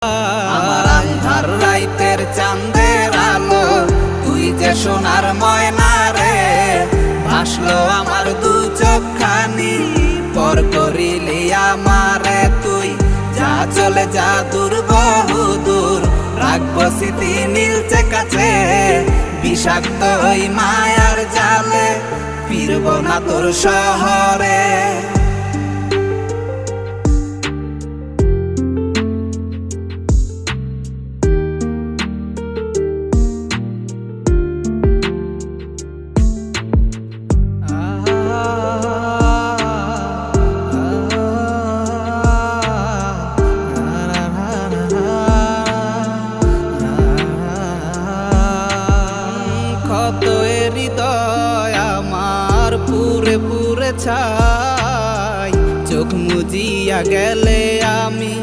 আমার আন্ধার রাইতের চাঁদের আলো, তুই যে সোনার ময়না রে। ভাসলো আমার দু চোখখানি, পর করিলি আমারে তুই। যা চলে যা দূর বহু দূর, রাখবো স্মৃতি নীলচে কাছে। বিষাক্ত ওই মায়ার জালে, ফিরবো না তোর শহরে। কত হৃদয় আমার পুরে পুরে ছাই, চোখ মুজিয়া গেলে আমি